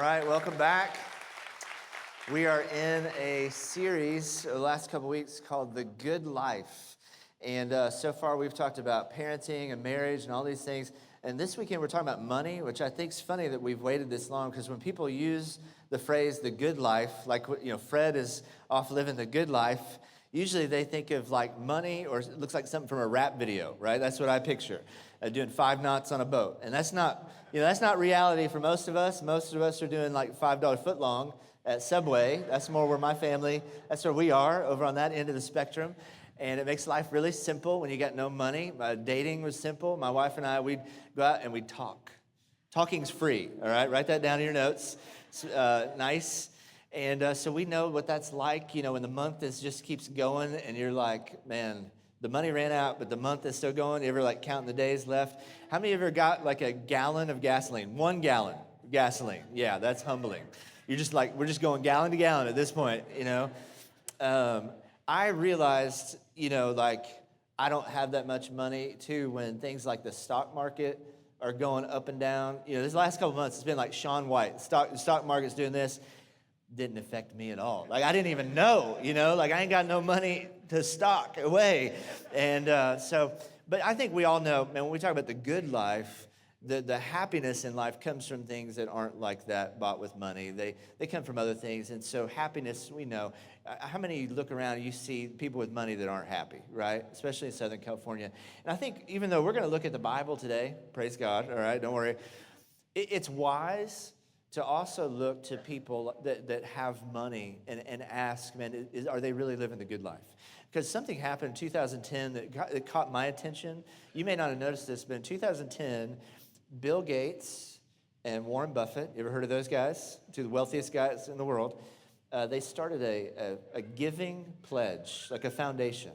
right, welcome back. We are in a series the last couple weeks called The Good Life. And so far we've talked about parenting and marriage and all these things. And this weekend we're talking about money, which I think is funny that we've waited this long, because when people use the phrase the good life, like, Fred is off living the good life, usually they think of like money, or it looks like something from a rap video, right? That's what I picture, doing 5 knots on a boat. And that's not reality for most of us. Most of us are doing like $5 footlong at Subway. That's more where my family, that's where we are, over on that end of the spectrum. And it makes life really simple when you got no money. Dating was simple. My wife and I, we'd go out and we'd talk. Talking's free, all right? Write that down in your notes. Nice. And so we know what that's like, when the month just keeps going and you're like, man, the money ran out, but the month is still going. You ever like counting the days left? How many of you ever got like a gallon of gasoline? 1 gallon of gasoline. Yeah, that's humbling. You're just like, we're just going gallon to gallon at this point, I realized, I don't have that much money too when things like the stock market are going up and down. This last couple months, it's been like Sean White. The stock market's doing this. Didn't affect me at all. Like, I didn't even know, I ain't got no money to stock away. And but I think we all know, man, when we talk about the good life, the happiness in life comes from things that aren't like that, bought with money. They come from other things. And so happiness, we know. How many look around and you see people with money that aren't happy, right? Especially in Southern California. And I think even though we're going to look at the Bible today, praise God, all right, don't worry. It's wise to also look to people that have money and ask, man, are they really living the good life? Because something happened in 2010 that caught my attention. You may not have noticed this, but in 2010, Bill Gates and Warren Buffett, you ever heard of those guys? Two of the wealthiest guys in the world. They started a giving pledge, like a foundation.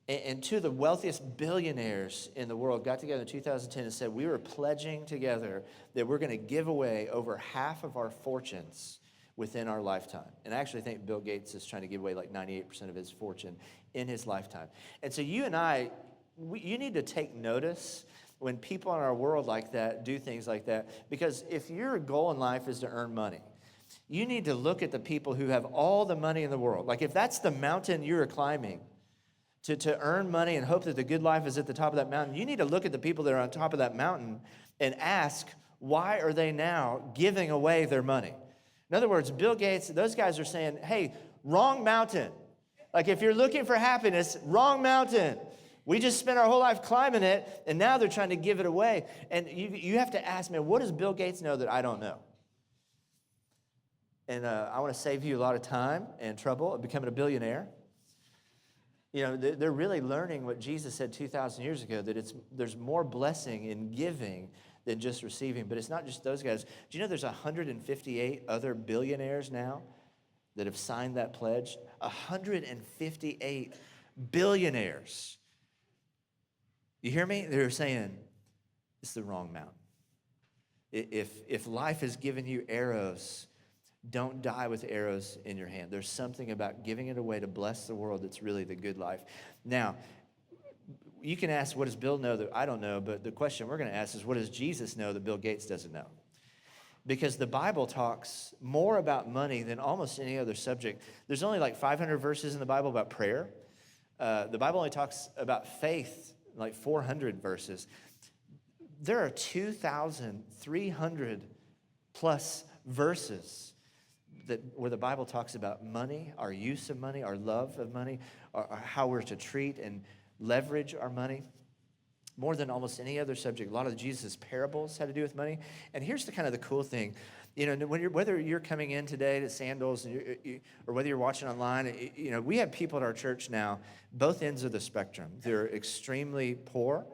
And two of the wealthiest billionaires in the world got together in 2010 and said, we were pledging together that we're going to give away over half of our fortunes within our lifetime. And I actually think Bill Gates is trying to give away like 98% of his fortune in his lifetime. And so you and I, you need to take notice when people in our world like that do things like that. Because if your goal in life is to earn money, you need to look at the people who have all the money in the world. Like if that's the mountain you're climbing, to earn money and hope that the good life is at the top of that mountain, you need to look at the people that are on top of that mountain and ask, why are they now giving away their money? In other words, Bill Gates, those guys are saying, hey, wrong mountain. Like if you're looking for happiness, wrong mountain. We just spent our whole life climbing it, and now they're trying to give it away. And you have to ask, man, what does Bill Gates know that I don't know? And I want to save you a lot of time and trouble of becoming a billionaire. They're really learning what Jesus said 2,000 years ago, that there's more blessing in giving than just receiving. But it's not just those guys. Do you know there's 158 other billionaires now that have signed that pledge? 158 billionaires. You hear me? They're saying, it's the wrong mountain. If life has given you arrows, don't die with arrows in your hand. There's something about giving it away to bless the world that's really the good life. Now, you can ask, what does Bill know that I don't know? But the question we're going to ask is, what does Jesus know that Bill Gates doesn't know? Because the Bible talks more about money than almost any other subject. There's only like 500 verses in the Bible about prayer. The Bible only talks about faith, like 400 verses. There are 2,300 plus verses where the Bible talks about money, our use of money, our love of money, or how we're to treat and leverage our money. More than almost any other subject, a lot of Jesus' parables had to do with money. And here's the kind of the cool thing. Whether you're coming in today to Sandals or whether you're watching online, we have people at our church now, both ends of the spectrum. They're extremely poor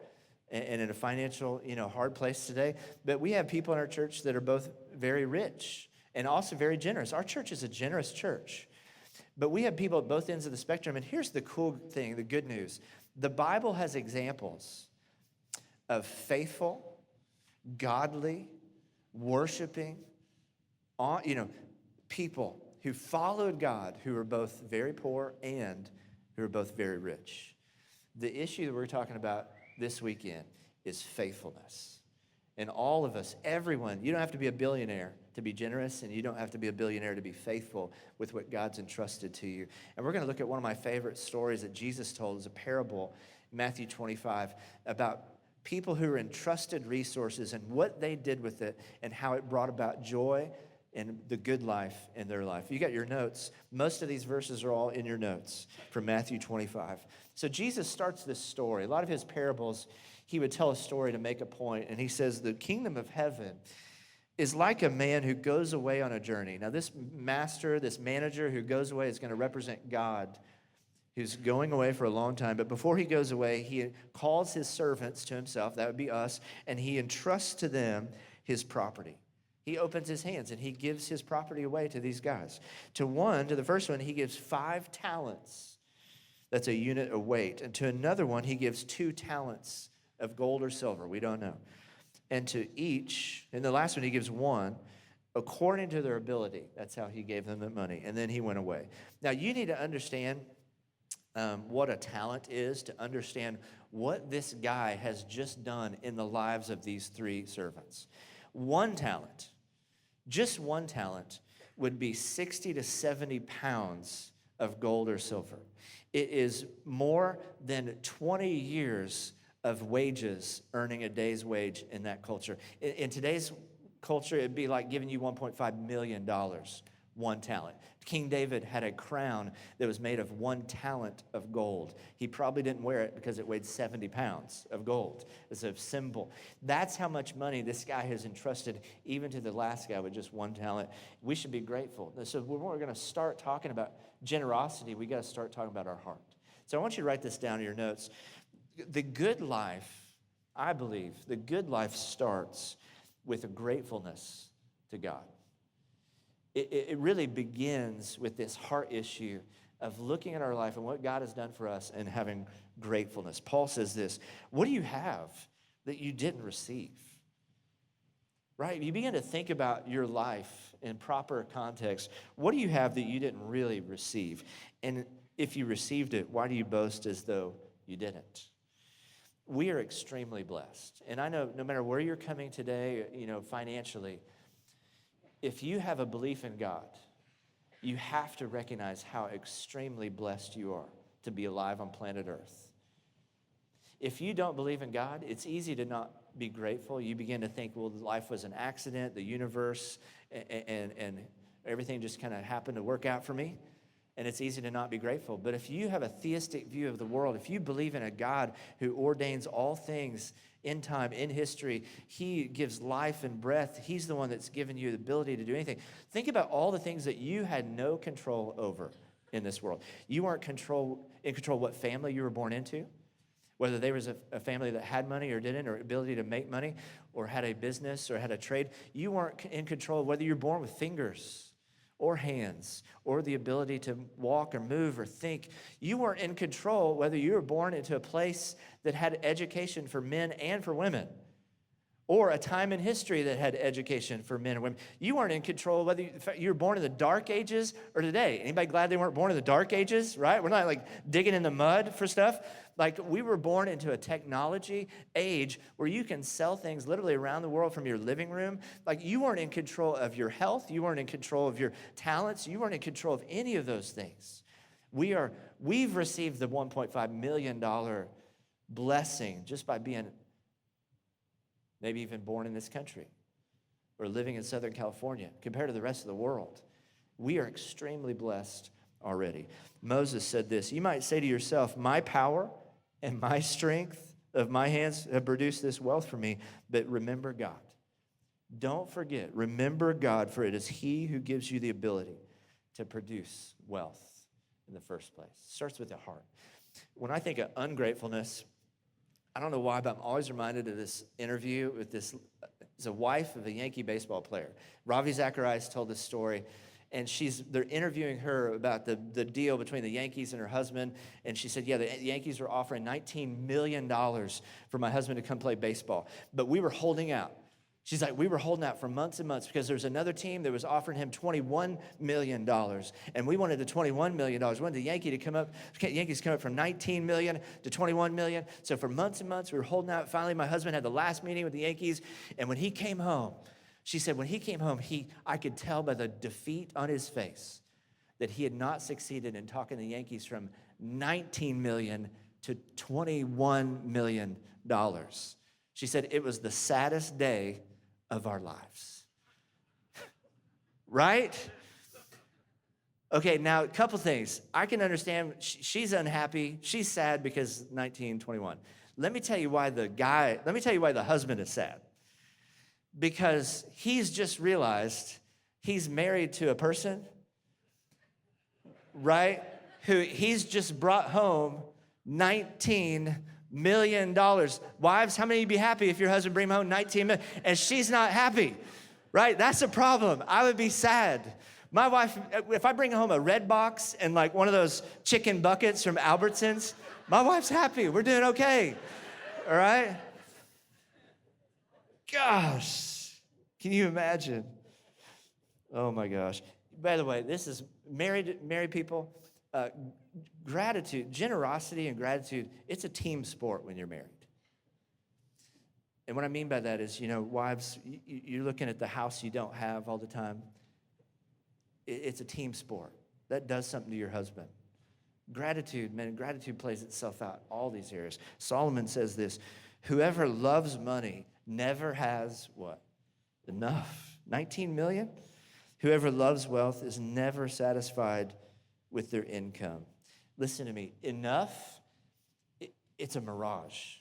and in a financial, hard place today. But we have people in our church that are both very rich and also very generous. Our church is a generous church. But we have people at both ends of the spectrum. And here's the cool thing, the good news. The Bible has examples of faithful, godly, worshiping, people who followed God, who are both very poor and who are both very rich. The issue that we're talking about this weekend is faithfulness. And all of us, everyone, you don't have to be a billionaire to be generous, and you don't have to be a billionaire to be faithful with what God's entrusted to you. And we're going to look at one of my favorite stories that Jesus told as a parable in Matthew 25 about people who were entrusted resources and what they did with it and how it brought about joy and the good life in their life. You got your notes. Most of these verses are all in your notes from Matthew 25. So Jesus starts this story. A lot of his parables, he would tell a story to make a point, and he says, the kingdom of heaven is like a man who goes away on a journey. Now, this master, this manager who goes away is going to represent God, who's going away for a long time. But before he goes away, he calls his servants to himself, that would be us, and he entrusts to them his property. He opens his hands and he gives his property away to these guys. To the first one, he gives 5 talents. That's a unit of weight. And to another one, he gives 2 talents of gold or silver. We don't know. And to each, and the last one, he gives 1 according to their ability. That's how he gave them the money. And then he went away. Now, you need to understand what a talent is, to understand what this guy has just done in the lives of these 3 servants. 1 talent, just 1 talent, would be 60 to 70 pounds of gold or silver. It is more than 20 years of wages, earning a day's wage in that culture. In today's culture, it'd be like giving you $1.5 million, 1 talent. King David had a crown that was made of 1 talent of gold. He probably didn't wear it because it weighed 70 pounds of gold. It's a symbol. That's how much money this guy has entrusted, even to the last guy with just 1 talent. We should be grateful. So when we're going to start talking about generosity, we got to start talking about our heart. So I want you to write this down in your notes. The good life, I believe, the good life starts with a gratefulness to God. It really begins with this heart issue of looking at our life and what God has done for us and having gratefulness. Paul says this, what do you have that you didn't receive? Right? You begin to think about your life in proper context. What do you have that you didn't really receive? And if you received it, why do you boast as though you didn't? We are extremely blessed. And I know no matter where you're coming today, financially, if you have a belief in God, you have to recognize how extremely blessed you are to be alive on planet Earth. If you don't believe in God, it's easy to not be grateful. You begin to think, well, life was an accident, the universe, and everything just kind of happened to work out for me. And it's easy to not be grateful. But if you have a theistic view of the world, if you believe in a God who ordains all things in time, in history, he gives life and breath, he's the one that's given you the ability to do anything. Think about all the things that you had no control over in this world. You weren't in control what family you were born into, whether there was a family that had money or didn't, or ability to make money, or had a business or had a trade. You weren't in control of whether you're born with fingers or hands, or the ability to walk or move or think. You weren't in control whether you were born into a place that had education for men and for women, or a time in history that had education for men and women. You weren't in control whether you were born in the dark ages or today. Anybody glad they weren't born in the dark ages, right? We're not like digging in the mud for stuff. Like, we were born into a technology age where you can sell things literally around the world from your living room. Like, you weren't in control of your health. You weren't in control of your talents. You weren't in control of any of those things. We've received the $1.5 million blessing just by being maybe even born in this country or living in Southern California compared to the rest of the world. We are extremely blessed already. Moses said this, you might say to yourself, my power and my strength of my hands have produced this wealth for me, but remember God. Don't forget, remember God, for it is he who gives you the ability to produce wealth in the first place. It starts with the heart. When I think of ungratefulness, I don't know why, but I'm always reminded of this interview with it's a wife of a Yankee baseball player. Ravi Zacharias told this story, and they're interviewing her about the deal between the Yankees and her husband, and she said, yeah, the Yankees were offering $19 million for my husband to come play baseball, but we were holding out. She's like, we were holding out for months and months because there's another team that was offering him $21 million, and we wanted the $21 million. We wanted the Yankees come up from $19 million to $21 million. So for months and months, we were holding out. Finally, my husband had the last meeting with the Yankees, and when he came home, She said, when he came home, I could tell by the defeat on his face that he had not succeeded in talking the Yankees from $19 million to $21 million. She said, it was the saddest day of our lives. Right? Okay, now a couple things. I can understand she's unhappy. She's sad because 1921. Let me tell you why the husband is sad. Because he's just realized he's married to a person, right? Who he's just brought home $19 million. Wives, how many of you be happy if your husband bring home $19 million and she's not happy, right? That's a problem. I would be sad. My wife, if I bring home a red box and like one of those chicken buckets from Albertsons, my wife's happy. We're doing okay, all right? Gosh, can you imagine? Oh my gosh. By the way, this is married people. Gratitude, generosity and gratitude, it's a team sport when you're married. And what I mean by that is, wives, you're looking at the house you don't have all the time. It's a team sport. That does something to your husband. Gratitude, man, gratitude plays itself out in all these areas. Solomon says this, whoever loves money never has what? Enough. 19 million? Whoever loves wealth is never satisfied with their income. Listen to me. Enough, it's a mirage.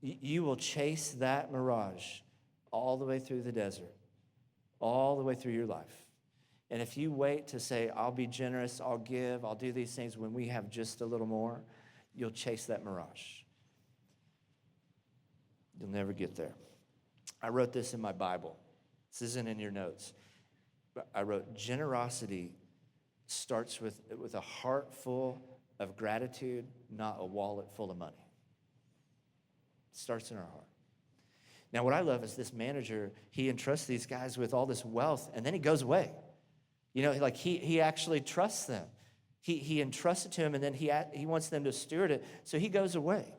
You will chase that mirage all the way through the desert, all the way through your life. And if you wait to say, I'll be generous, I'll give, I'll do these things when we have just a little more, you'll chase that mirage. You'll never get there. I wrote this in my Bible. This isn't in your notes. But I wrote, generosity starts with a heart full of gratitude, not a wallet full of money. It starts in our heart. Now, what I love is this manager, he entrusts these guys with all this wealth, and then he goes away. Like he actually trusts them. He entrusts it to him, and then he wants them to steward it, so he goes away.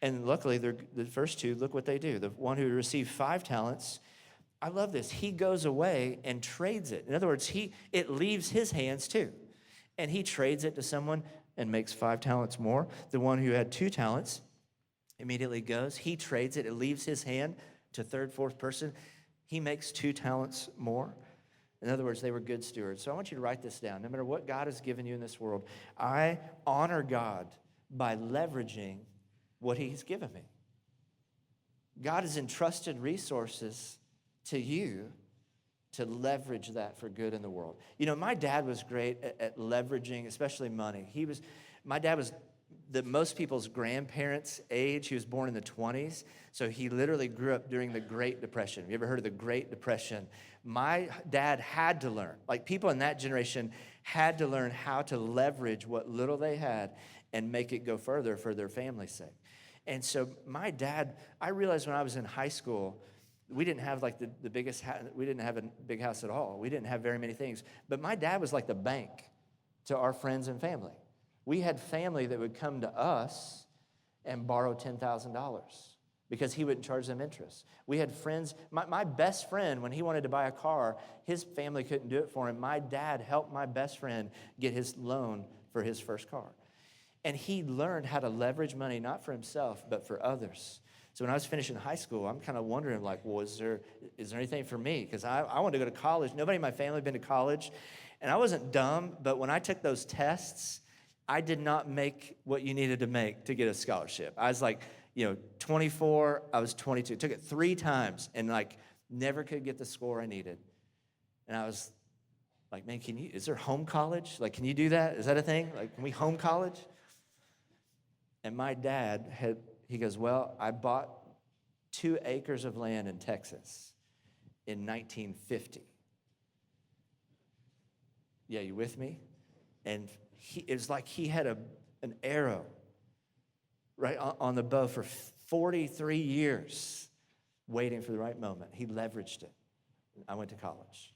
And luckily, the first two, look what they do. The one who received 5 talents, I love this. He goes away and trades it. In other words, it leaves his hands too. And he trades it to someone and makes 5 talents more. The one who had 2 talents immediately goes. He trades it. It leaves his hand to third, fourth person. He makes 2 talents more. In other words, they were good stewards. So I want you to write this down. No matter what God has given you in this world, I honor God by leveraging what he's given me. God has entrusted resources to you to leverage that for good in the world. My dad was great at leveraging, especially money. My dad was most people's grandparents' age. He was born in the 1920s, so he literally grew up during the Great Depression. Have you ever heard of the Great Depression? My dad had to learn, like people in that generation had to learn how to leverage what little they had and make it go further for their family's sake. And so my dad, I realized when I was in high school, we didn't have like the biggest house. We didn't have a big house at all. We didn't have very many things. But my dad was like the bank to our friends and family. We had family that would come to us and borrow $10,000 because he wouldn't charge them interest. We had friends. My best friend, when he wanted to buy a car, his family couldn't do it for him. My dad helped my best friend get his loan for his first car. And he learned how to leverage money, not for himself, but for others. So when I was finishing high school, I'm kind of wondering, like, well, is there anything for me? Because I wanted to go to college. Nobody in my family had been to college. And I wasn't dumb, but when I took those tests, I did not make what you needed to make to get a scholarship. I was like, 24, I was 22. Took it 3 times and like never could get the score I needed. And I was like, man, is there home college? Like, can you do that? Is that a thing? Like, can we home college? And my dad he goes, well, I bought 2 acres of land in Texas in 1950. Yeah, you with me? And it was like he had an arrow right on the bow for 43 years waiting for the right moment. He leveraged it. I went to college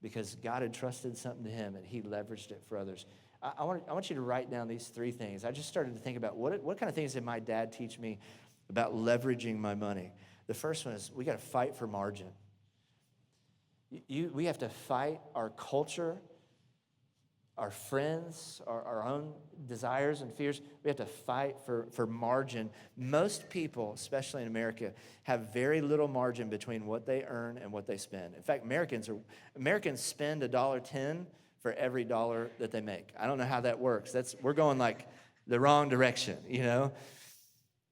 because God had trusted something to him and he leveraged it for others. I want you to write down these 3 things. I just started to think about what kind of things did my dad teach me about leveraging my money. The first one is we got to fight for margin. We have to fight our culture, our friends, our own desires and fears. We have to fight for margin. Most people, especially in America, have very little margin between what they earn and what they spend. In fact, Americans spend $1.10 for every dollar that they make. I don't know how that works. We're going like the wrong direction,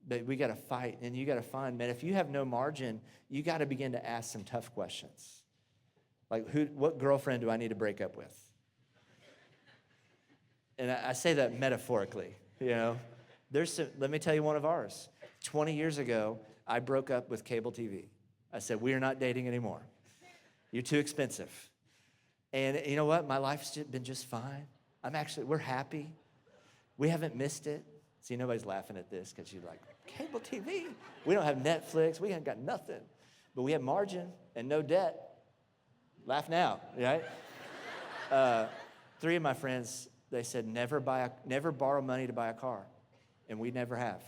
But we got to fight, and you got to find, man, if you have no margin, you got to begin to ask some tough questions. Like, what girlfriend do I need to break up with? And I say that metaphorically, Let me tell you one of ours. 20 years ago, I broke up with cable TV. I said, we are not dating anymore. You're too expensive. And you know what? My life's been just fine. We're happy. We haven't missed it. See, nobody's laughing at this because you're like, cable TV? We don't have Netflix. We ain't got nothing. But we have margin and no debt. Laugh now, right? 3 of my friends, they said, never borrow money to buy a car. And we never have.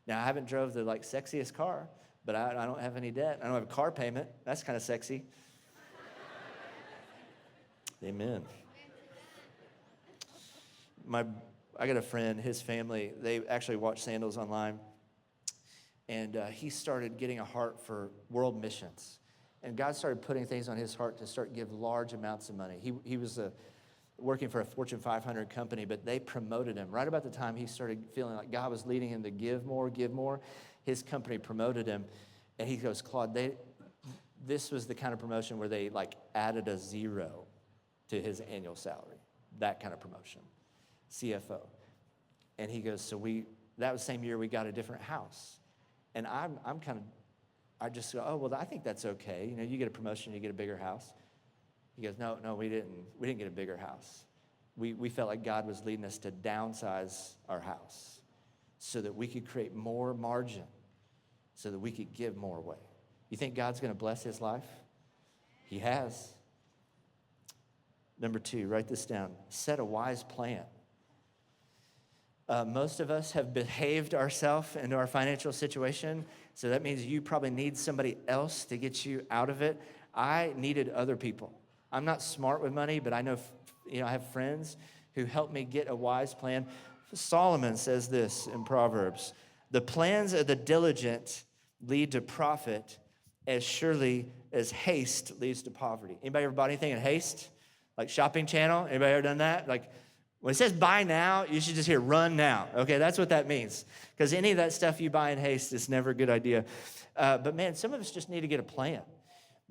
Now, I haven't drove the sexiest car, but I don't have any debt. I don't have a car payment. That's kind of sexy. Amen. I got a friend, his family, they actually watch Sandals online. And he started getting a heart for world missions. And God started putting things on his heart to start give large amounts of money. He was working for a Fortune 500 company, but they promoted him. Right about the time he started feeling like God was leading him to give more, his company promoted him. And he goes, Claude, this was the kind of promotion where they added a 0 to his annual salary. That kind of promotion, CFO. And he goes, that was the same year we got a different house. And I just go, oh, well, I think that's okay. You get a promotion, you get a bigger house. He goes, no, we didn't get a bigger house. We felt like God was leading us to downsize our house so that we could create more margin, so that we could give more away. You think God's going to bless his life? He has. Number 2, write this down. Set a wise plan. Most of us have behaved ourselves into our financial situation, so that means you probably need somebody else to get you out of it. I needed other people. I'm not smart with money, but I know, I have friends who help me get a wise plan. Solomon says this in Proverbs, the plans of the diligent lead to profit as surely as haste leads to poverty. Anybody ever bought anything in haste? Like Shopping Channel? Anybody ever done that? When it says buy now, you should just hear run now. Okay, that's what that means. Because any of that stuff you buy in haste is never a good idea. But man, some of us just need to get a plan.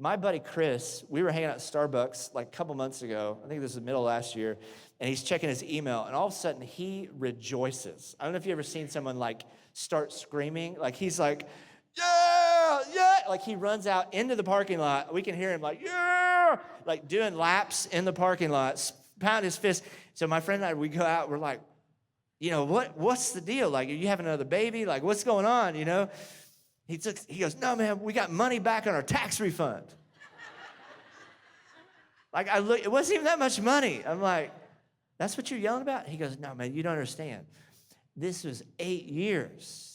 My buddy Chris, we were hanging out at Starbucks a couple months ago. I think this was the middle of last year. And he's checking his email. And all of a sudden, he rejoices. I don't know if you've ever seen someone start screaming. He's like, yeah, yeah. He runs out into the parking lot. We can hear him yeah. Doing laps in the parking lot, pound his fist. So my friend and I, we go out, we're like, what's the deal? Are you having another baby? What's going on, He goes, no, man, we got money back on our tax refund. It wasn't even that much money. I'm like, that's what you're yelling about? He goes, no, man, you don't understand. This was 8 years.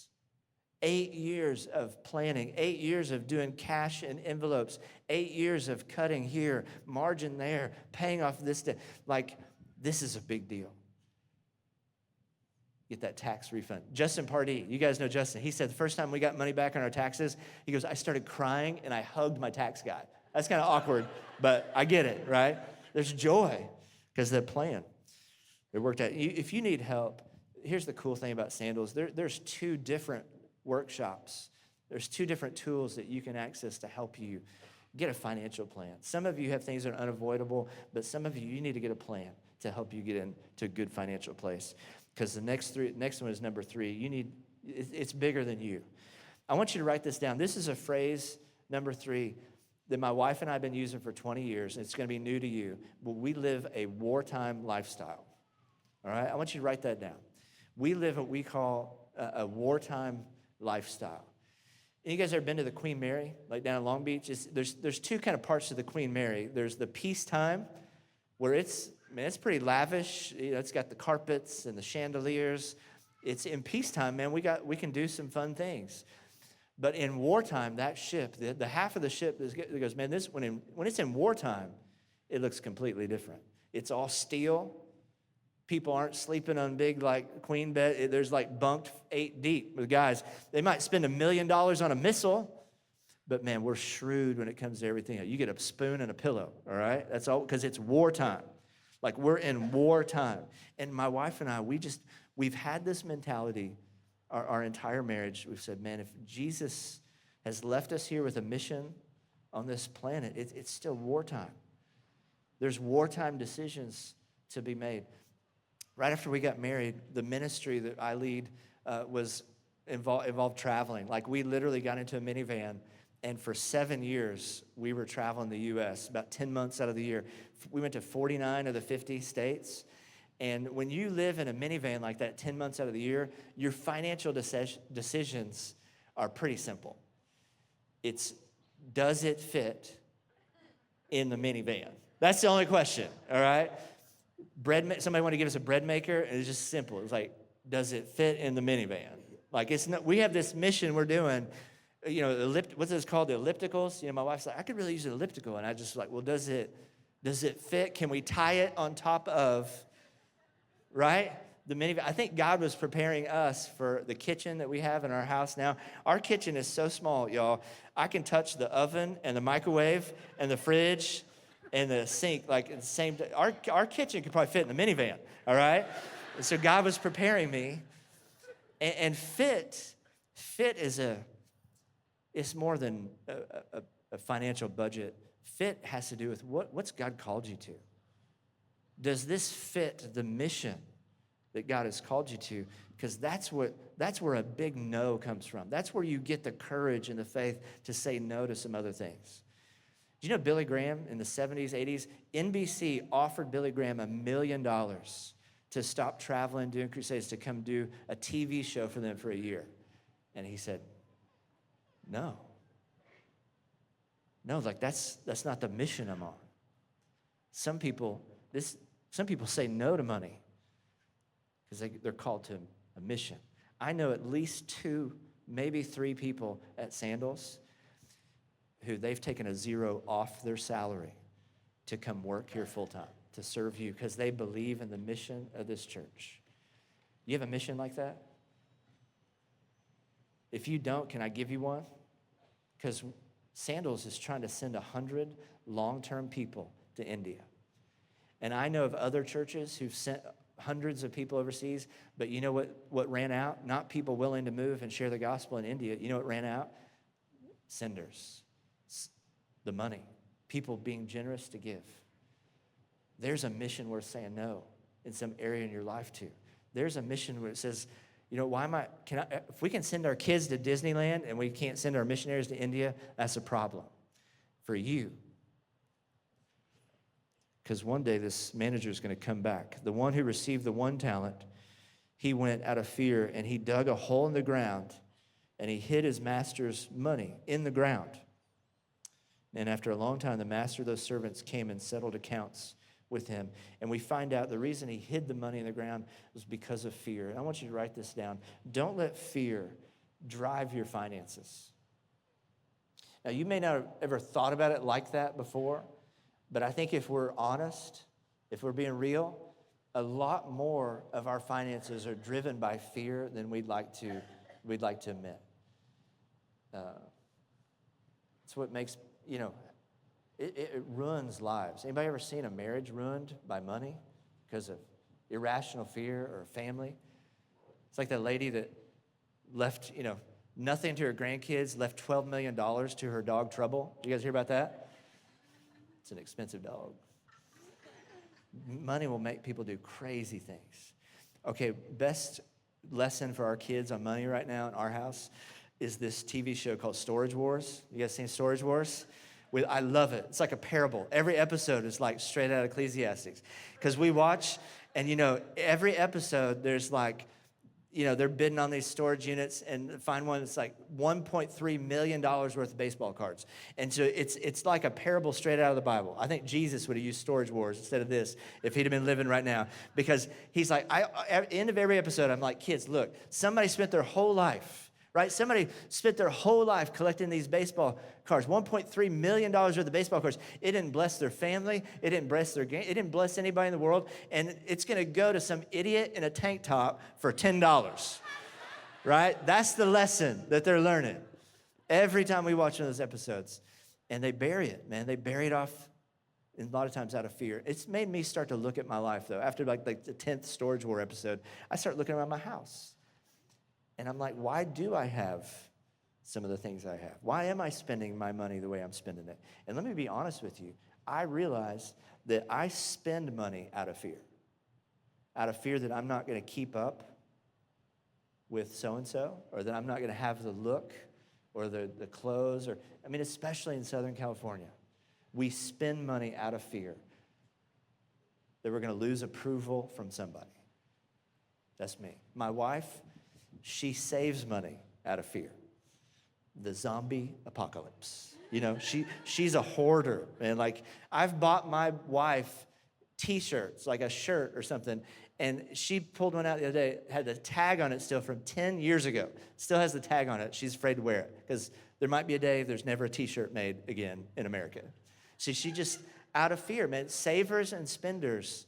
8 years of planning, 8 years of doing cash in envelopes, 8 years of cutting here, margin there, paying off this debt. This is a big deal. Get that tax refund. Justin Pardee, you guys know Justin. He said the first time we got money back on our taxes, he goes, I started crying and I hugged my tax guy. That's kind of awkward, but I get it, right? There's joy because of the plan. It worked out. If you need help, here's the cool thing about Sandals. There's 2 different workshops. There's 2 different tools that you can access to help you get a financial plan. Some of you have things that are unavoidable, but some of you need to get a plan to help you get into a good financial place. Because the next one is number 3. It's bigger than you. I want you to write this down. This is a phrase, number 3, that my wife and I have been using for 20 years, and it's going to be new to you. But we live a wartime lifestyle. All right? I want you to write that down. We live what we call a wartime lifestyle. You guys ever been to the Queen Mary, down in Long Beach? There's 2 kind of parts to the Queen Mary. There's the peacetime, where it's pretty lavish. It's got the carpets and the chandeliers. It's in peacetime, man. We can do some fun things. But in wartime, that ship, the half of the ship that goes, man, this when it's in wartime, it looks completely different. It's all steel. People aren't sleeping on big like queen bed. There's like bunked 8 deep with guys. They might spend $1 million on a missile, but man, we're shrewd when it comes to everything. You get a spoon and a pillow, all right? That's all, because it's wartime. Like we're in wartime. And my wife and I, we've had this mentality our entire marriage. We've said, man, if Jesus has left us here with a mission on this planet, it's still wartime. There's wartime decisions to be made. Right after we got married, the ministry that I lead was involved traveling. Like we literally got into a minivan, and for 7 years, we were traveling the U.S., about 10 months out of the year. We went to 49 of the 50 states. And when you live in a minivan like that 10 months out of the year, your financial decisions are pretty simple. It's, does it fit in the minivan? That's the only question, all right? Somebody want to give us a bread maker, and it's just simple. It's like, does it fit in the minivan? Like, it's not, we have this mission we're doing, what's this called, the ellipticals? My wife's like, I could really use an elliptical. And I just like, well, does it fit? Can we tie it on top of, right? The minivan. I think God was preparing us for the kitchen that we have in our house now. Our kitchen is so small, y'all. I can touch the oven and the microwave and the fridge and the sink like at the same time. Our kitchen could probably fit in the minivan, all right? And so God was preparing me. And fit is it's more than a financial budget. Fit has to do with what's God called you to. Does this fit the mission that God has called you to? Because that's where a big no comes from. That's where you get the courage and the faith to say no to some other things. Do you know Billy Graham in the 70s, 80s? NBC offered Billy Graham $1 million to stop traveling, doing crusades, to come do a TV show for them for a year. And he said, no. No, like that's not the mission I'm on. Some people say no to money because they're called to a mission. I know at least 2, maybe 3 people at Sandals who they've taken a 0 off their salary to come work here full time, to serve you, because they believe in the mission of this church. You have a mission like that? If you don't, can I give you one? Because Sandals is trying to send 100 long-term people to India. And I know of other churches who've sent hundreds of people overseas, but you know what ran out? Not people willing to move and share the gospel in India. You know what ran out? Senders. The money. People being generous to give. There's a mission worth saying no in some area in your life to. There's a mission where it says, if we can send our kids to Disneyland and we can't send our missionaries to India, that's a problem for you. Because one day this manager is going to come back. The one who received the 1 talent, he went out of fear and he dug a hole in the ground and he hid his master's money in the ground. And after a long time, the master of those servants came and settled accounts with him. And we find out the reason he hid the money in the ground was because of fear. And I want you to write this down. Don't let fear drive your finances. Now, you may not have ever thought about it like that before, but I think if we're honest, if we're being real, a lot more of our finances are driven by fear than we'd like to admit. It's what makes, it ruins lives. Anybody ever seen a marriage ruined by money because of irrational fear or family? It's like that lady that left, nothing to her grandkids, left $12 million to her dog Trouble. You guys hear about that? It's an expensive dog. Money will make people do crazy things. Okay, best lesson for our kids on money right now in our house is this TV show called Storage Wars. You guys seen Storage Wars? I love it. It's like a parable. Every episode is like straight out of Ecclesiastes. Because we watch, and every episode there's like, they're bidding on these storage units and find one that's like $1.3 million worth of baseball cards. And so it's like a parable straight out of the Bible. I think Jesus would have used Storage Wars instead of this if he'd have been living right now. Because he's like, at the end of every episode, I'm like, kids, look, somebody spent their whole life right? Somebody spent their whole life collecting these baseball cards, $1.3 million worth of baseball cards. It didn't bless their family. It didn't bless their game. It didn't bless anybody in the world. And it's going to go to some idiot in a tank top for $10, right? That's the lesson that they're learning every time we watch one of those episodes. And they bury it, man. They bury it off, and a lot of times out of fear. It's made me start to look at my life, though. After like the 10th Storage War episode, I start looking around my house. And I'm like, why do I have some of the things I have? Why am I spending my money the way I'm spending it? And let me be honest with you. I realize that I spend money out of fear that I'm not going to keep up with so-and-so, or that I'm not going to have the look or the clothes, or, I mean, especially in Southern California. We spend money out of fear that we're going to lose approval from somebody. That's me. My wife, she saves money out of fear. The zombie apocalypse. You know, she's a hoarder. And like, I've bought my wife T-shirts, like a shirt or something, and she pulled one out the other day, had the tag on it still from 10 years ago. Still has the tag on it. She's afraid to wear it because there might be a day there's never a T-shirt made again in America. See, she just, out of fear, man. Savers and spenders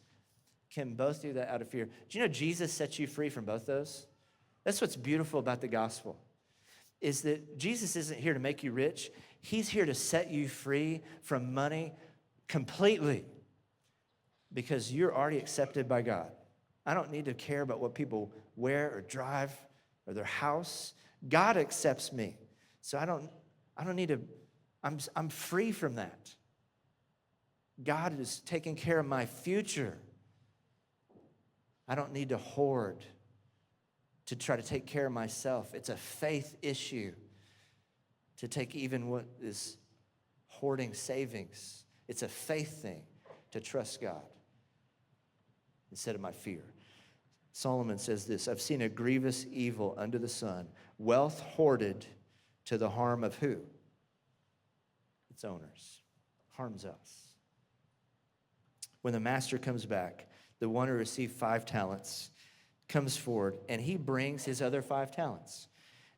can both do that out of fear. Do you know Jesus sets you free from both those? That's what's beautiful about the gospel, is that Jesus isn't here to make you rich. He's here to set you free from money completely because you're already accepted by God. I don't need to care about what people wear or drive or their house. God accepts me. So I don't need to, I'm free from that. God is taking care of my future. I don't need to hoard to try to take care of myself. It's a faith issue to take even what is hoarding savings. It's a faith thing to trust God instead of my fear. Solomon says this, I've seen a grievous evil under the sun, wealth hoarded to the harm of who? Its owners. Harms us. When the master comes back, the one who received 5 talents comes forward, and he brings his other 5 talents.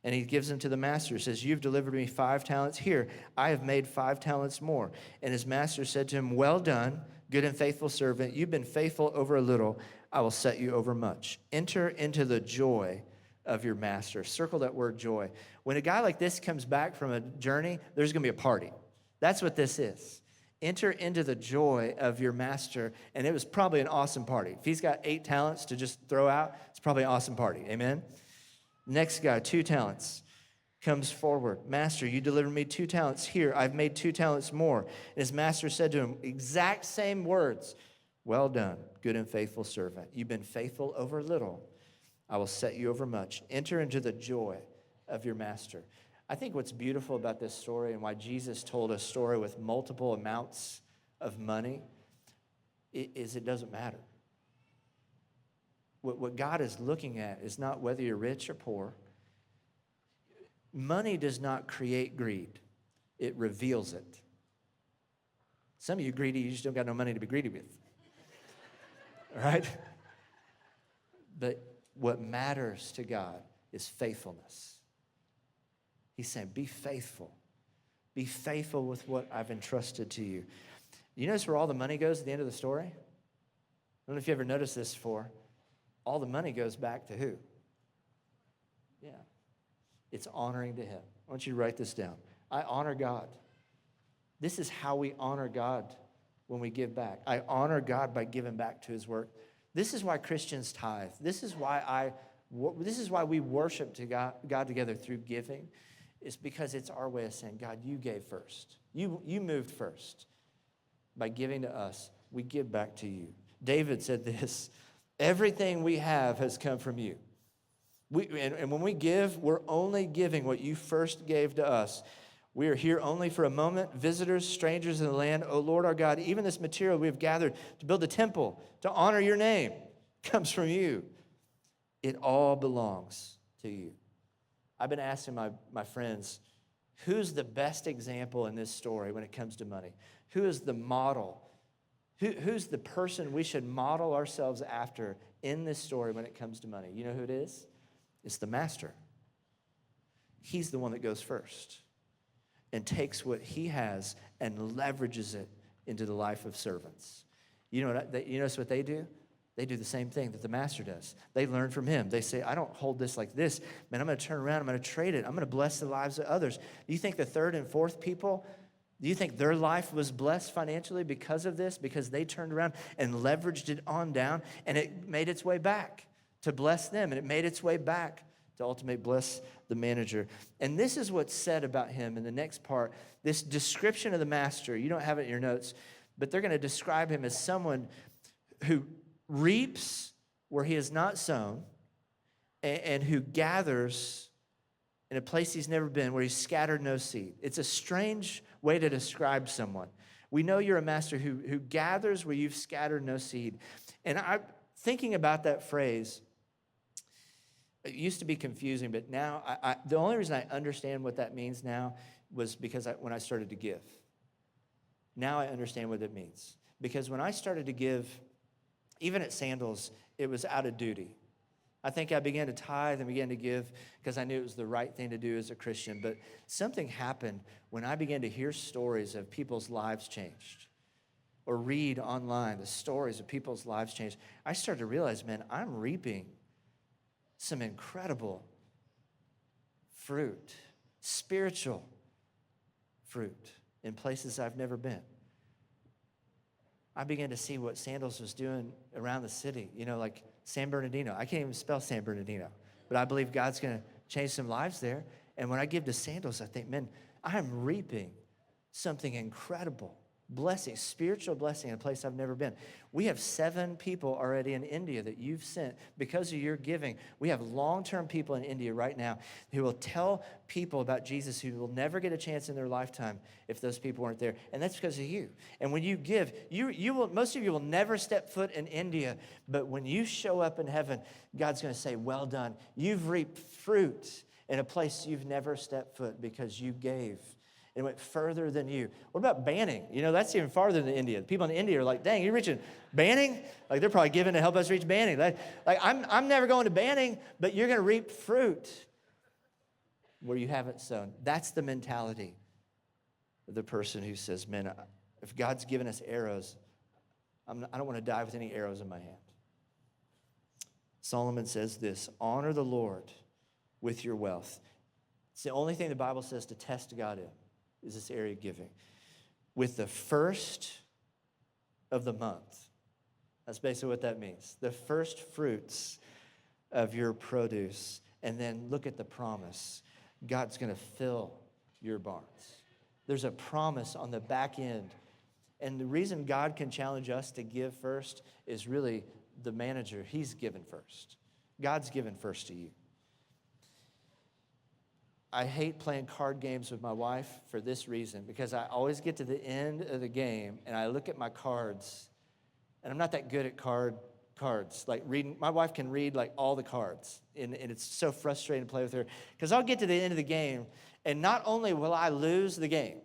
And he gives them to the master. He says, you've delivered me 5 talents. Here, I have made 5 talents more. And his master said to him, well done, good and faithful servant. You've been faithful over a little. I will set you over much. Enter into the joy of your master. Circle that word joy. When a guy like this comes back from a journey, there's going to be a party. That's what this is. Enter into the joy of your master. And it was probably an awesome party. If he's got 8 talents to just throw out, it's probably an awesome party. Amen? Next guy, 2 talents, comes forward. Master, you delivered me 2 talents. Here, I've made 2 talents more. And his master said to him, exact same words. Well done, good and faithful servant. You've been faithful over little. I will set you over much. Enter into the joy of your master. I think what's beautiful about this story and why Jesus told a story with multiple amounts of money is it doesn't matter. What God is looking at is not whether you're rich or poor. Money does not create greed. It reveals it. Some of you greedy, you just don't got no money to be greedy with. All right? But what matters to God is faithfulness. He's saying, be faithful. Be faithful with what I've entrusted to you. You notice where all the money goes at the end of the story? I don't know if you ever noticed this before. All the money goes back to who? Yeah. It's honoring to him. I want you to write this down. I honor God. This is how we honor God when we give back. I honor God by giving back to his work. This is why Christians tithe. This is why we worship to God together through giving. It's because it's our way of saying, God, you gave first. You moved first. By giving to us, we give back to you. David said this, everything we have has come from you. And when we give, we're only giving what you first gave to us. We are here only for a moment, visitors, strangers in the land. O Lord our God, even this material we have gathered to build a temple, to honor your name, comes from you. It all belongs to you. I've been asking my friends, who's the best example in this story when it comes to money? Who is the model? Who's the person we should model ourselves after in this story when it comes to money? You know who it is? It's the master. he's the one that goes first and takes what he has and leverages it into the life of servants. You notice what they do? They do the same thing that the master does. They learn from him. They say, I don't hold this like this. Man, I'm going to turn around. I'm going to trade it. I'm going to bless the lives of others. Do you think the third and fourth people, do you think their life was blessed financially because of this? Because they turned around and leveraged it on down, and it made its way back to bless them, and it made its way back to ultimately bless the manager. And this is what's said about him in the next part. This description of the master, you don't have it in your notes, but they're going to describe him as someone who reaps where he has not sown, and who gathers in a place he's never been, where he's scattered no seed. It's a strange way to describe someone. We know you're a master who gathers where you've scattered no seed. And I'm thinking about that phrase. It used to be confusing, but now the only reason I understand what that means now was because when I started to give. Now I understand what it means. Because when I started to give, even at Sandals, it was out of duty. I think I began to tithe and began to give because I knew it was the right thing to do as a Christian. But something happened when I began to hear stories of people's lives changed, or read online the stories of people's lives changed. I started to realize, man, I'm reaping some incredible fruit, spiritual fruit in places I've never been. I began to see what Sandals was doing around the city, like San Bernardino. I can't even spell San Bernardino, but I believe God's going to change some lives there. And when I give to Sandals, I think, man, I'm reaping something incredible. Blessing, spiritual blessing in a place I've never been. We have 7 people already in India that you've sent because of your giving. We have long-term people in India right now who will tell people about Jesus who will never get a chance in their lifetime if those people weren't there. And that's because of you. And when you give, you will. Most of you will never step foot in India, but when you show up in heaven, God's going to say, well done. You've reaped fruit in a place you've never stepped foot because you gave. It went further than you. What about Banning? That's even farther than India. People in India are like, dang, you're reaching Banning? Like, they're probably giving to help us reach Banning. I'm never going to Banning, but you're going to reap fruit where you haven't sown. That's the mentality of the person who says, man, if God's given us arrows, I don't want to die with any arrows in my hand. Solomon says this, honor the Lord with your wealth. It's the only thing the Bible says to test God in. Is this area of giving. With the first of the month. That's basically what that means. The first fruits of your produce. And then look at the promise. God's going to fill your barns. There's a promise on the back end. And the reason God can challenge us to give first is really the manager. He's given first. God's given first to you. I hate playing card games with my wife for this reason, because I always get to the end of the game and I look at my cards, and I'm not that good at cards. Like reading, my wife can read like all the cards, and it's so frustrating to play with her, because I'll get to the end of the game, and not only will I lose the game,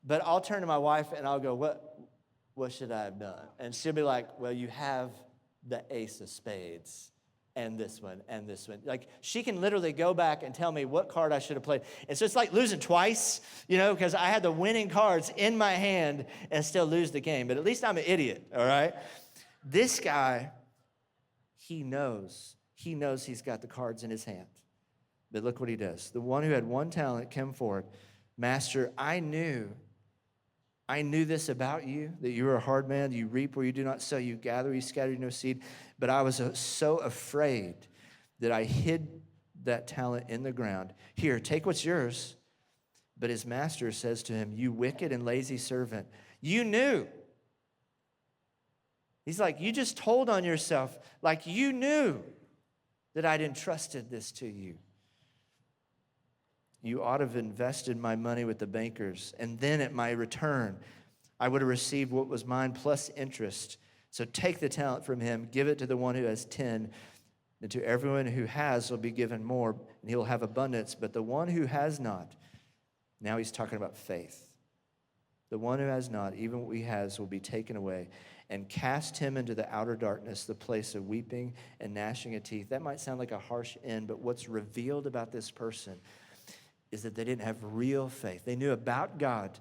but I'll turn to my wife and I'll go, what should I have done? And she'll be like, well, you have the ace of spades. And this one, and this one. Like, she can literally go back and tell me what card I should have played. And so it's like losing twice, because I had the winning cards in my hand and still lose the game. But at least I'm an idiot, all right? This guy, he knows he's got the cards in his hand. But look what he does. The one who had 1 talent came forward. Master, I knew this about you, that you are a hard man. You reap where you do not sow. You gather, you scatter no seed. But I was so afraid that I hid that talent in the ground. Here, take what's yours. But his master says to him, you wicked and lazy servant, you knew. He's like, you just told on yourself, like you knew that I'd entrusted this to you. You ought to have invested my money with the bankers, and then at my return, I would have received what was mine plus interest. So take the talent from him, give it to the one who has 10, and to everyone who has will be given more, and he will have abundance. But the one who has not, now he's talking about faith. The one who has not, even what he has, will be taken away. And cast him into the outer darkness, the place of weeping and gnashing of teeth. That might sound like a harsh end, but what's revealed about this person is that they didn't have real faith. They knew about God,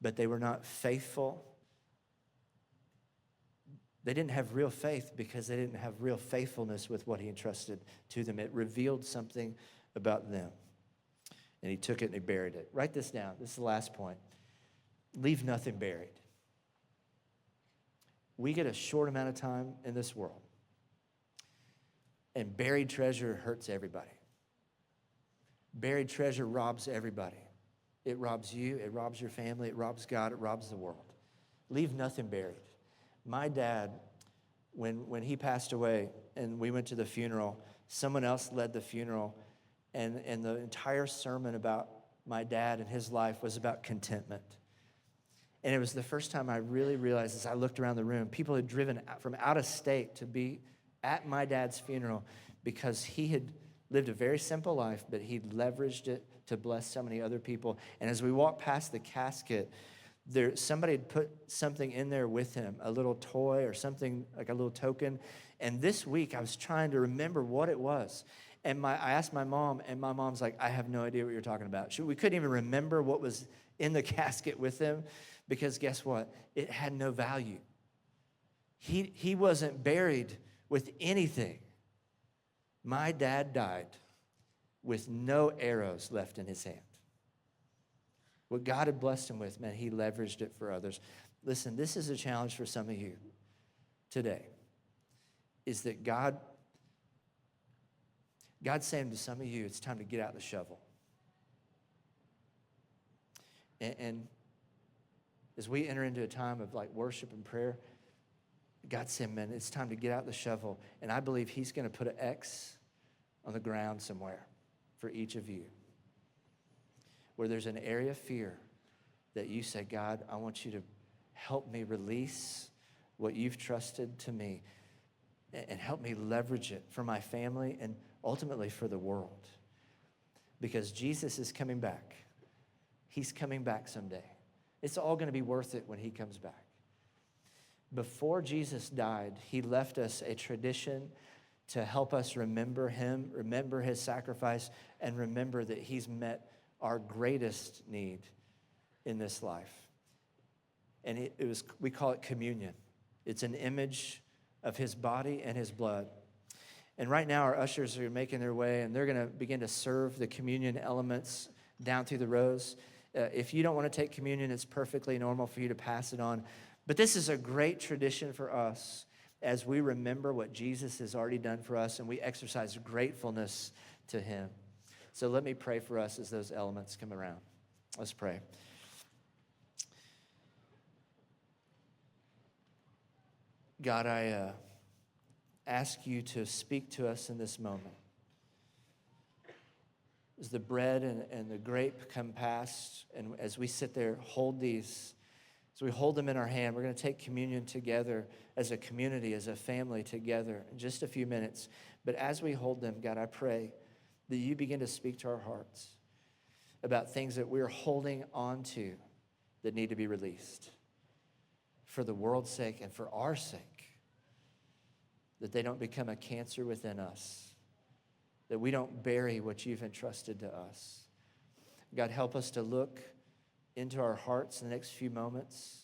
but they were not faithful. They didn't have real faith because they didn't have real faithfulness with what he entrusted to them. It revealed something about them. And he took it and he buried it. Write this down. This is the last point. Leave nothing buried. We get a short amount of time in this world. And buried treasure hurts everybody. Buried treasure robs everybody. It robs you, it robs your family, it robs God, it robs the world. Leave nothing buried. My dad, when he passed away and we went to the funeral, someone else led the funeral, and the entire sermon about my dad and his life was about contentment. And it was the first time I really realized, as I looked around the room, people had driven from out of state to be at my dad's funeral because he had lived a very simple life, but he leveraged it to bless so many other people. And as we walked past the casket, somebody had put something in there with him, a little toy or something, like a little token. And this week, I was trying to remember what it was. And I asked my mom, and my mom's like, I have no idea what you're talking about. We couldn't even remember what was in the casket with him because guess what? It had no value. He wasn't buried with anything. My dad died with no arrows left in his hand. What God had blessed him with, man, he leveraged it for others. Listen, this is a challenge for some of you today, is that God's saying to some of you, it's time to get out the shovel. And as we enter into a time of like worship and prayer, God's saying, man, it's time to get out the shovel. And I believe he's going to put an X on the ground somewhere for each of you, where there's an area of fear that you say, God, I want you to help me release what you've trusted to me and help me leverage it for my family and ultimately for the world. Because Jesus is coming back. He's coming back someday. It's all going to be worth it when he comes back. Before Jesus died, he left us a tradition to help us remember him, remember his sacrifice, and remember that he's met our greatest need in this life. And we call it communion. It's an image of his body and his blood. And right now our ushers are making their way, and they're going to begin to serve the communion elements down through the rows. If you don't want to take communion, it's perfectly normal for you to pass it on. But this is a great tradition for us as we remember what Jesus has already done for us, and we exercise gratefulness to him. So let me pray for us as those elements come around. Let's pray. God, I ask you to speak to us in this moment. As the bread and the grape come past, and as we sit there, hold these, as we hold them in our hand, we're going to take communion together as a community, as a family together in just a few minutes. But as we hold them, God, I pray that you begin to speak to our hearts about things that we're holding on to that need to be released for the world's sake and for our sake, that they don't become a cancer within us, that we don't bury what you've entrusted to us. God, help us to look into our hearts in the next few moments,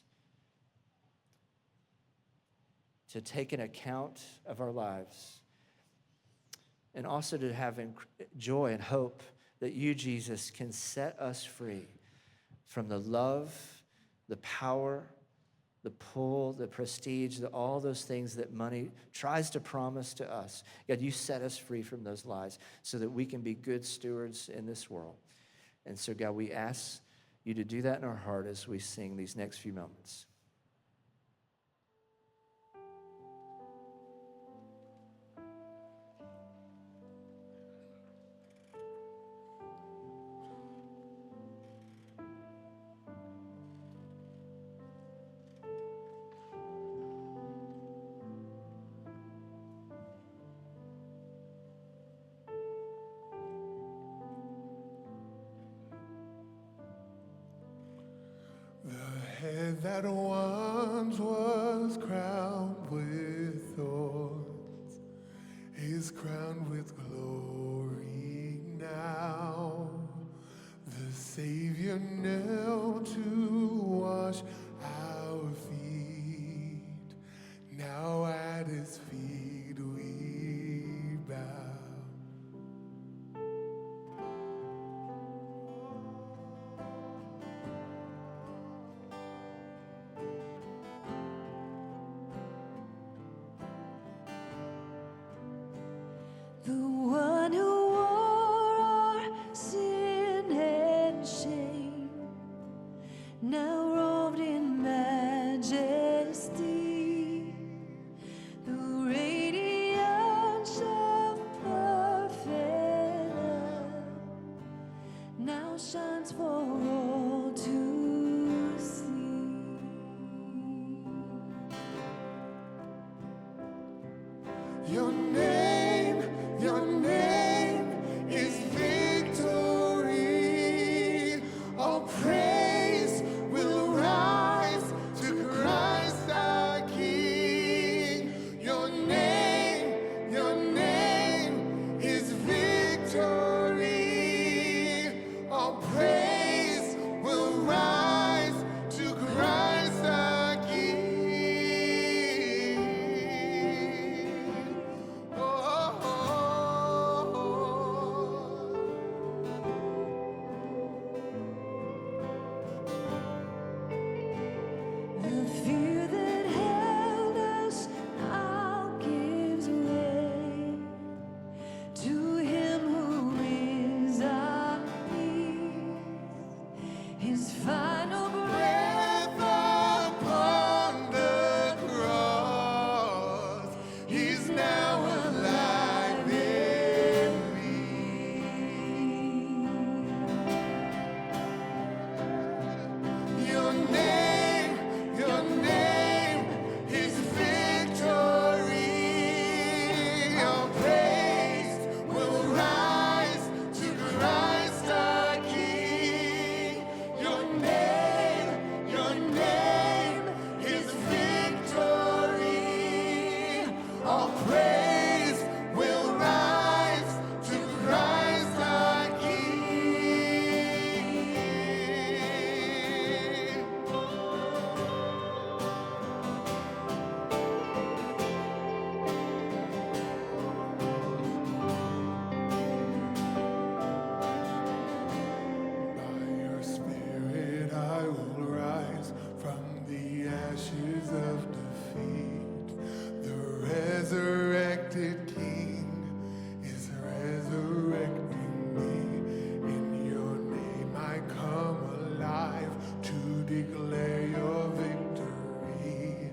to take an account of our lives, and also to have joy and hope that you, Jesus, can set us free from the love, the power, the pull, the prestige, all those things that money tries to promise to us. God, you set us free from those lies so that we can be good stewards in this world. And so, God, we ask you to do that in our heart as we sing these next few moments. The head that once was crowned with thorns is crowned with glory now. Savior knelt to wash our feet. Now at his feet we bow. The one who wore our sin and shame, now robed in majesty, the radiance of perfect love now shines for all to see. Your name is victory. All praise will rise to Christ our King. Your name is victory. All praise will rise to Christ our King. The fear that held us now gives way to him who is our peace. His final breath Upon the cross, he's now alive in me. Your name is victory. Your praise will rise to Christ our King. Your name is victory. All praise will rise to Christ our King. By your Spirit I will rise from the ashes of defeat. The resurrected King is resurrecting me. In your name I come alive to declare your victory.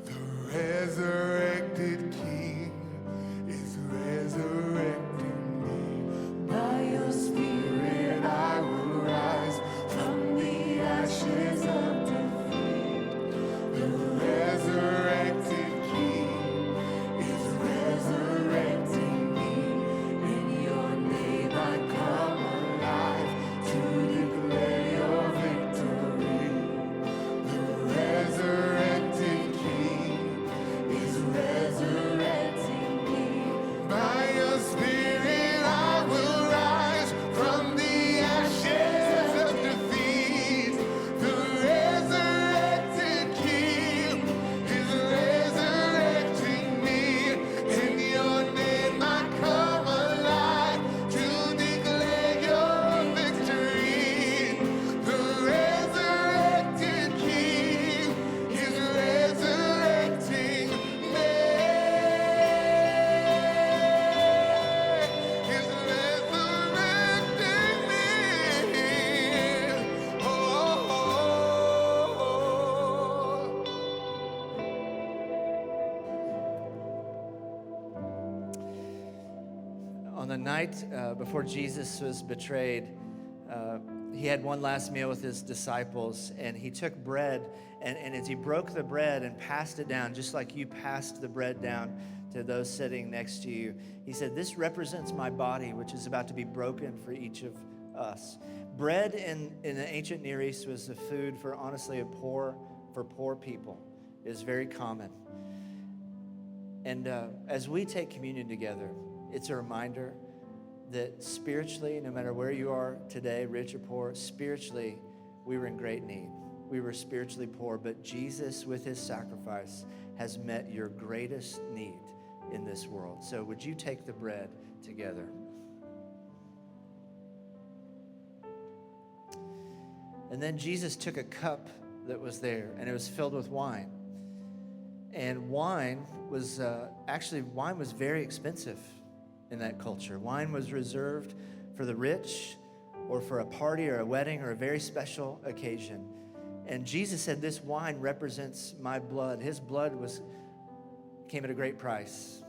The resurrected King is resurrecting me. by your spirit I will rise from the ashes of defeat. The resurrected King is Resurrecting me. In your name I come alive to declare your victory. the resurrected King is Resurrecting me. by your Spirit I will rise from the ashes of defeat. The resurrected King is resurrecting me. In your name I come alive to declare your victory. The resurrected King is resurrecting me. Is resurrecting me. Oh. On the night before Jesus was betrayed, he had one last meal with his disciples, and he took bread, and as he broke the bread and passed it down, just like you passed the bread down to those sitting next to you, he said, "This represents my body, which is about to be broken for each of us." Bread in the ancient Near East was a food for, honestly, for poor people. It was very common. And as we take communion together, it's a reminder that spiritually, no matter where you are today, rich or poor, spiritually, we were in great need. We were spiritually poor, but Jesus, with his sacrifice, has met your greatest need in this world. So would you take the bread together? And then Jesus took a cup that was there, and it was filled with wine. And wine was wine was very expensive in that culture. Wine was reserved for the rich or for a party or a wedding or a very special occasion. And Jesus said, this wine represents my blood. His blood came at a great price.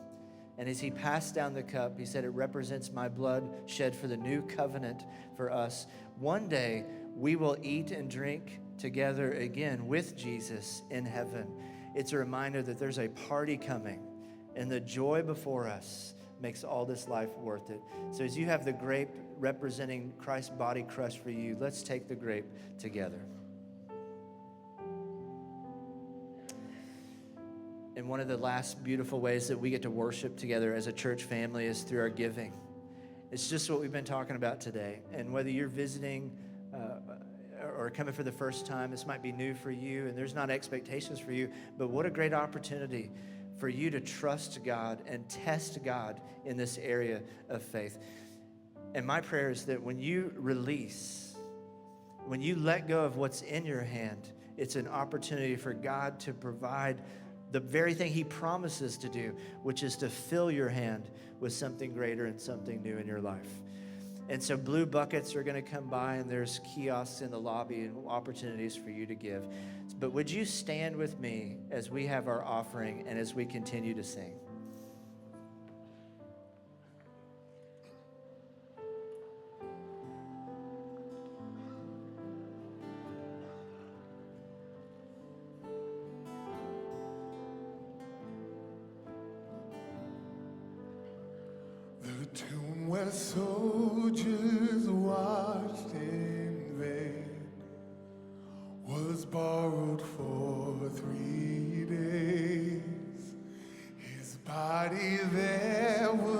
And as he passed down the cup, he said, it represents my blood shed for the new covenant for us. One day, we will eat and drink together again with Jesus in heaven. It's a reminder that there's a party coming, and the joy before us makes all this life worth it. So as you have the grape representing Christ's body crushed for you, let's take the grape together. And one of the last beautiful ways that we get to worship together as a church family is through our giving. It's just what we've been talking about today. And whether you're visiting or coming for the first time, this might be new for you, and there's not expectations for you, but what a great opportunity for you to trust God and test God in this area of faith. And my prayer is that when you release, when you let go of what's in your hand, it's an opportunity for God to provide the very thing he promises to do, which is to fill your hand with something greater and something new in your life. And so blue buckets are going to come by, and there's kiosks in the lobby and opportunities for you to give. But would you stand with me as we have our offering and as we continue to sing? The tomb where soldiers watched in vain was borrowed for 3 days. His body there was